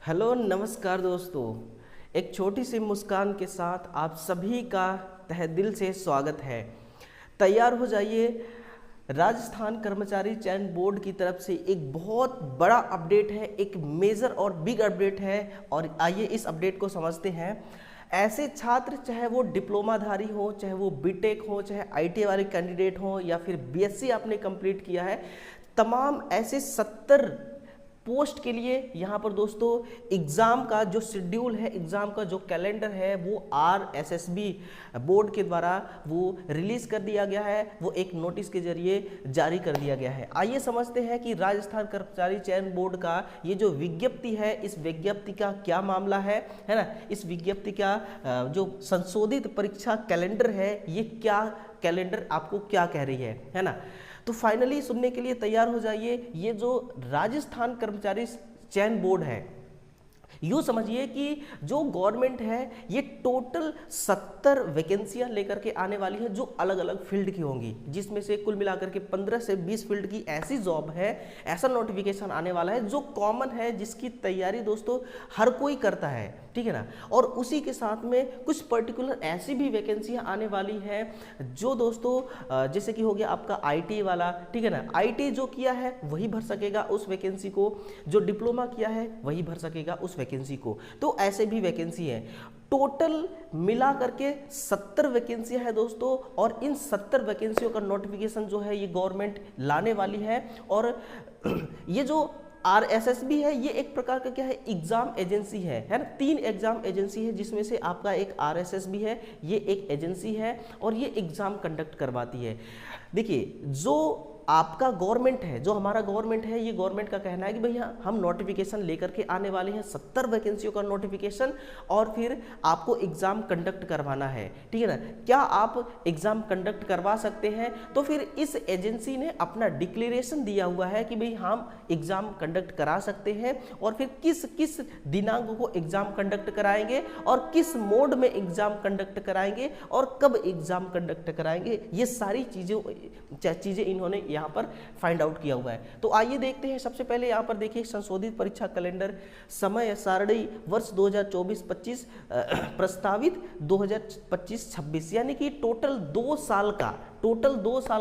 Hello नमस्कार दोस्तों। एक छोटी सी मुस्कान के साथ आप सभी का तहे दिल से स्वागत है। तैयार हो जाइए। राजस्थान कर्मचारी चयन बोर्ड की तरफ से एक बहुत बड़ा अपडेट है, एक मेजर और बिग अपडेट है और आइए इस अपडेट को समझते हैं। ऐसे छात्र चाहे वो डिप्लोमाधारी हो, चाहे वो बीटेक हो, चाहे आईटी वाले कैंडिडेट हो या फिर बीएससी आपने कंप्लीट किया है, तमाम ऐसे 70 पोस्ट के लिए यहाँ पर दोस्तों एग्ज़ाम का जो शेड्यूल है, एग्ज़ाम का जो कैलेंडर है वो RSSB बोर्ड के द्वारा वो रिलीज़ कर दिया गया है, वो एक नोटिस के जरिए जारी कर दिया गया है। आइए समझते हैं कि राजस्थान कर्मचारी चयन बोर्ड का ये जो विज्ञप्ति है, इस विज्ञप्ति का क्या मामला है ना। इस विज्ञप्ति का जो संशोधित परीक्षा कैलेंडर है, ये क्या कैलेंडर आपको क्या कह रही है ना। तो फाइनली सुनने के लिए तैयार हो जाइए। ये जो राजस्थान कर्मचारी चयन बोर्ड है, यूँ समझिए कि जो गवर्नमेंट है ये टोटल 70 वैकेंसियां लेकर के आने वाली है जो अलग अलग फील्ड की होंगी, जिसमें से कुल मिलाकर के 15 से 20 फील्ड की ऐसी जॉब है, ऐसा नोटिफिकेशन आने वाला है जो कॉमन है, जिसकी तैयारी दोस्तों हर कोई करता है, ठीक है ना। और उसी के साथ में कुछ पर्टिकुलर ऐसी भी वैकेंसियां आने वाली हैं जो दोस्तों जैसे कि हो गया आपका आईटी वाला, ठीक है ना। आईटी जो किया है वही भर सकेगा उस वैकेंसी को, जो डिप्लोमा किया है वही भर सकेगा उस वैकेंसी को। तो ऐसे भी वैकेंसी है। टोटल मिला करके 70 वैकेंसियां है दोस्तों, और इन 70 वैकेंसियों का नोटिफिकेशन जो है ये गवर्नमेंट लाने वाली है। और ये जो RSSB है ये एक प्रकार का क्या है, एग्जाम एजेंसी है ना। 3 एग्जाम एजेंसी है, जिसमें से आपका एक RSSB है, ये एक एजेंसी है और ये एग्जाम कंडक्ट करवाती है। देखिए, जो आपका गवर्नमेंट है, जो हमारा गवर्नमेंट है, ये गवर्नमेंट का कहना है कि भैया हम नोटिफिकेशन लेकर के आने वाले हैं, 70 वैकेंसियों का नोटिफिकेशन, और फिर आपको एग्जाम कंडक्ट करवाना है, ठीक है ना। क्या आप एग्जाम कंडक्ट करवा सकते हैं? तो फिर इस एजेंसी ने अपना डिक्लेरेशन दिया हुआ है कि भाई हम एग्जाम कंडक्ट करा सकते हैं, और फिर किस किस दिनांक को एग्जाम कंडक्ट कराएंगे और किस मोड में एग्जाम कंडक्ट कराएंगे और कब एग्जाम कंडक्ट कराएंगे, ये सारी चीजें इन्होंने यहाँ पर फाइंड आउट किया हुआ है। तो आइए देखते हैं। सबसे पहले यहाँ पर देखिए संशोधित परीक्षा कैलेंडर, समय सारणी वर्ष 2024-25, प्रस्तावित 2025-26, यानी कि टोटल 2 साल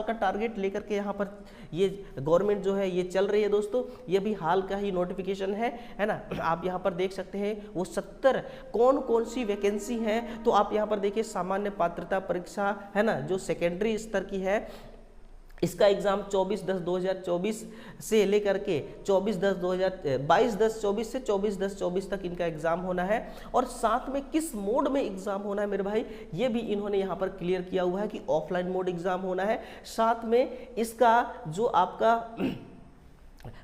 का टारगेट लेकर के यहाँ पर ये गवर्नमेंट जो है ये चल रही है दोस्तों। ये भी हाल का ही नोटिफिकेशन है ना। आप यहाँ पर देख सकते हैं वो 70 कौन कौन सी वैकेंसी हैं। तो आप यहाँ पर देखिए सामान्य पात्रता परीक्षा है ना, जो सेकेंडरी स्तर की है, इसका एग्जाम 24/10/2024 से लेकर के 22/10/24 से 24/10/24 तक इनका एग्जाम होना है। और साथ में किस मोड में एग्जाम होना है मेरे भाई, ये भी इन्होंने यहाँ पर क्लियर किया हुआ है कि ऑफलाइन मोड एग्जाम होना है। साथ में इसका जो आपका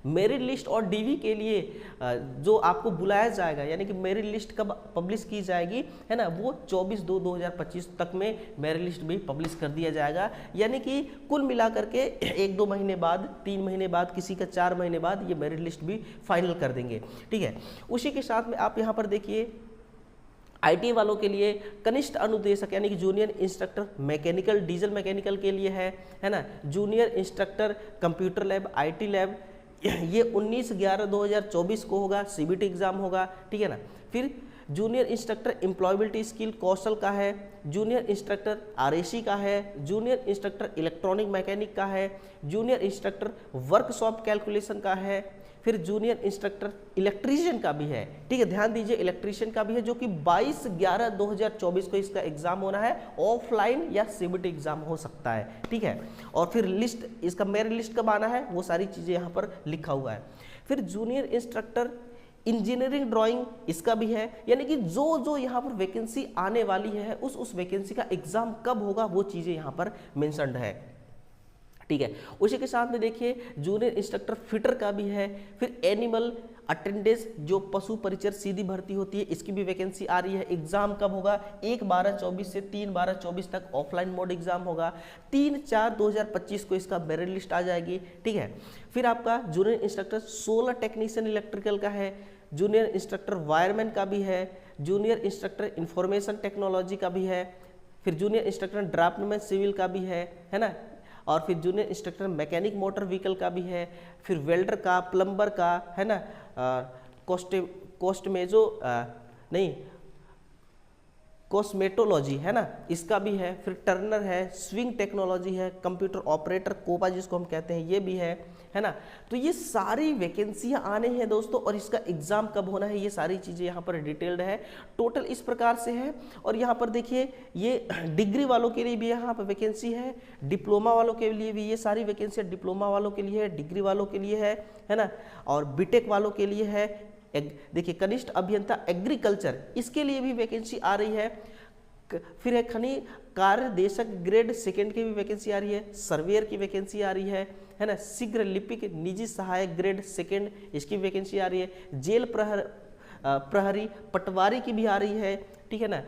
मेरिट लिस्ट और डीवी के लिए जो आपको बुलाया जाएगा, यानी कि मेरिट लिस्ट कब पब्लिश की जाएगी है ना, वो 24/2/2025 तक में मेरिट लिस्ट भी पब्लिश कर दिया जाएगा। यानी कि कुल मिलाकर के 1-2 महीने बाद, 3 महीने बाद, किसी का 4 महीने बाद ये मेरिट लिस्ट भी फाइनल कर देंगे, ठीक है। उसी के साथ में आप यहाँ पर देखिए आईटी वालों के लिए कनिष्ठ अनुदेशक यानी कि junior instructor mechanical, diesel mechanical के लिए है ना। Junior instructor computer lab, IT lab, ये 19/11/2024 को होगा, सीबीटी एग्जाम होगा, ठीक है ना। फिर जूनियर इंस्ट्रक्टर एम्प्लॉयबिलिटी स्किल कौशल का है, जूनियर इंस्ट्रक्टर आरएसी का है, जूनियर इंस्ट्रक्टर इलेक्ट्रॉनिक मैकेनिक का है, जूनियर इंस्ट्रक्टर वर्कशॉप कैलकुलेशन का है, फिर जूनियर इंस्ट्रक्टर इलेक्ट्रीशियन का भी है, ठीक है। ध्यान दीजिए इलेक्ट्रीशियन का भी है, जो कि 22/11/2024 को इसका एग्जाम होना है। ऑफलाइन या सीबीटी एग्जाम हो सकता है, ठीक है। और फिर लिस्ट, इसका मेरिट लिस्ट कब आना है, वो सारी चीजें यहाँ पर लिखा हुआ है। फिर जूनियर इंस्ट्रक्टर इंजीनियरिंग ड्राइंग, इसका भी है। यानी कि जो यहाँ पर वैकेंसी आने वाली है उस वैकेंसी का एग्जाम कब होगा वो चीजें यहाँ पर मेंशन्ड है, ठीक है। उसी के साथ में देखिए जूनियर इंस्ट्रक्टर फिटर का भी है। फिर एनिमल अटेंडेंस, जो पशु परिचर सीधी भर्ती होती है, इसकी भी वैकेंसी आ रही है। एग्जाम कब होगा, 1/12/24 से 3/12/24 तक ऑफलाइन मोड एग्जाम होगा। 3/4/2025 को इसका मेरिट लिस्ट आ जाएगी, ठीक है। फिर आपका जूनियर इंस्ट्रक्टर 16 टेक्नीशियन इलेक्ट्रिकल का है, जूनियर इंस्ट्रक्टर वायरमैन का भी है, जूनियर इंस्ट्रक्टर इंफॉर्मेशन टेक्नोलॉजी का भी है, फिर जूनियर इंस्ट्रक्टर ड्राफ्टमैन सिविल का भी है ना। और फिर junior instructor mechanic motor vehicle का भी है, फिर वेल्डर का, प्लम्बर का, है ना, कॉस्मेटोलॉजी है ना, इसका भी है। फिर टर्नर है, स्विंग टेक्नोलॉजी है, कंप्यूटर ऑपरेटर कोपा जिसको हम कहते हैं ये भी है ना। तो ये सारी वैकेंसियां आने हैं दोस्तों, और इसका एग्जाम कब होना है ये सारी चीज़ें यहाँ पर डिटेल्ड है। टोटल इस प्रकार से है, और यहाँ पर देखिए ये डिग्री वालों के लिए भी यहाँ पर वैकेंसी है, डिप्लोमा वालों के लिए भी ये सारी वैकेंसी डिप्लोमा वालों के लिए है, डिग्री वालों के लिए है ना, और बीटेक वालों के लिए है। देखिए कनिष्ठ अभियंता एग्रीकल्चर, इसके लिए भी वैकेंसी आ रही है। फिर है खनि कार्यदेशक ग्रेड सेकेंड की भी वैकेंसी आ रही है, सर्वेयर की वैकेंसी आ रही है ना, शीघ्र लिपिक निजी सहायक ग्रेड सेकेंड इसकी वैकेंसी आ रही है, जेल प्रहरी पटवारी की भी आ रही है, ठीक है ना।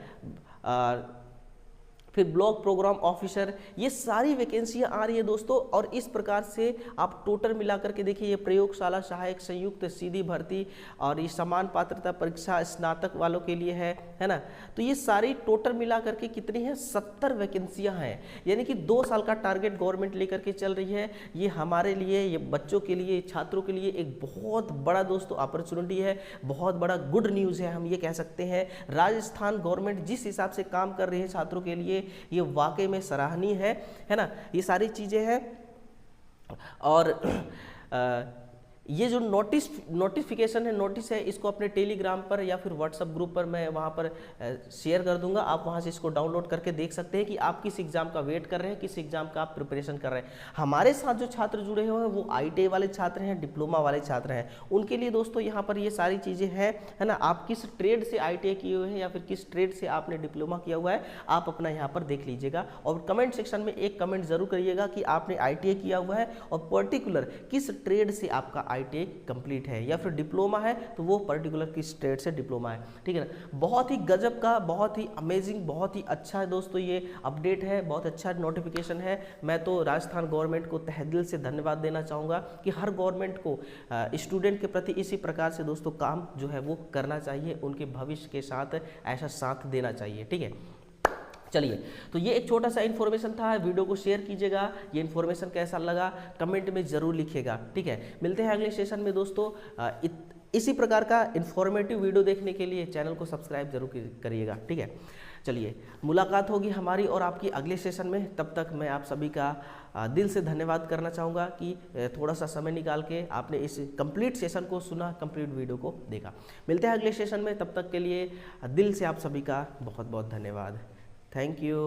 फिर ब्लॉक प्रोग्राम ऑफिसर, ये सारी वैकेंसियां आ रही है दोस्तों। और इस प्रकार से आप टोटल मिलाकर के देखिए, ये प्रयोगशाला सहायक संयुक्त सीधी भर्ती और ये समान पात्रता परीक्षा स्नातक वालों के लिए है ना। तो ये सारी टोटल मिलाकर के कितनी है, 70 वैकेंसियां हैं, यानी कि 2 साल का टारगेट गवर्नमेंट लेकर के चल रही है। ये हमारे लिए, ये बच्चों के लिए, छात्रों के लिए एक बहुत बड़ा दोस्तों अपॉर्चुनिटी है, बहुत बड़ा गुड न्यूज़ है, हम ये कह सकते हैं। राजस्थान गवर्नमेंट जिस हिसाब से काम कर रही है छात्रों के लिए, ये वाकई में सराहनीय है ना। ये सारी चीजें हैं। और ये जो नोटिफिकेशन है, नोटिस है, इसको अपने टेलीग्राम पर या फिर व्हाट्सएप ग्रुप पर मैं वहाँ पर शेयर कर दूंगा। आप वहाँ से इसको डाउनलोड करके देख सकते हैं कि आप किस एग्जाम का वेट कर रहे हैं, किस एग्जाम का आप प्रिपरेशन कर रहे हैं। हमारे साथ जो छात्र जुड़े हुए हैं वो ITI वाले छात्र हैं, डिप्लोमा वाले छात्र हैं, उनके लिए दोस्तों यहाँ पर ये सारी चीज़ें हैं, है ना। आप किस ट्रेड से ITI किए हुए हैं या फिर किस ट्रेड से आपने डिप्लोमा किया हुआ है, आप अपना यहाँ पर देख लीजिएगा। और कमेंट सेक्शन में एक कमेंट जरूर करिएगा कि आपने ITI किया हुआ है और पर्टिकुलर किस ट्रेड से आपका ITI कंप्लीट है, या फिर डिप्लोमा है तो वो पर्टिकुलर किस स्टेट से डिप्लोमा है, ठीक है ना। बहुत ही गजब का, बहुत ही अमेजिंग, बहुत ही अच्छा है दोस्तों ये अपडेट है, बहुत अच्छा नोटिफिकेशन है। मैं तो राजस्थान गवर्नमेंट को तहे दिल से धन्यवाद देना चाहूँगा कि हर गवर्नमेंट को स्टूडेंट के प्रति इसी प्रकार से दोस्तों काम जो है वो करना चाहिए, उनके भविष्य के साथ ऐसा साथ देना चाहिए, ठीक है। चलिए, तो ये एक छोटा सा इन्फॉर्मेशन था, वीडियो को शेयर कीजिएगा। ये इन्फॉर्मेशन कैसा लगा कमेंट में जरूर लिखिएगा, ठीक है। मिलते हैं अगले सेशन में दोस्तों। इसी प्रकार का इन्फॉर्मेटिव वीडियो देखने के लिए चैनल को सब्सक्राइब जरूर करिएगा, ठीक है। चलिए, मुलाकात होगी हमारी और आपकी अगले सेशन में। तब तक मैं आप सभी का दिल से धन्यवाद करना चाहूँगा कि थोड़ा सा समय निकाल के आपने इस कंप्लीट सेशन को सुना, कंप्लीट वीडियो को देखा। मिलते हैं अगले सेशन में, तब तक के लिए दिल से आप सभी का बहुत बहुत धन्यवाद। Thank you.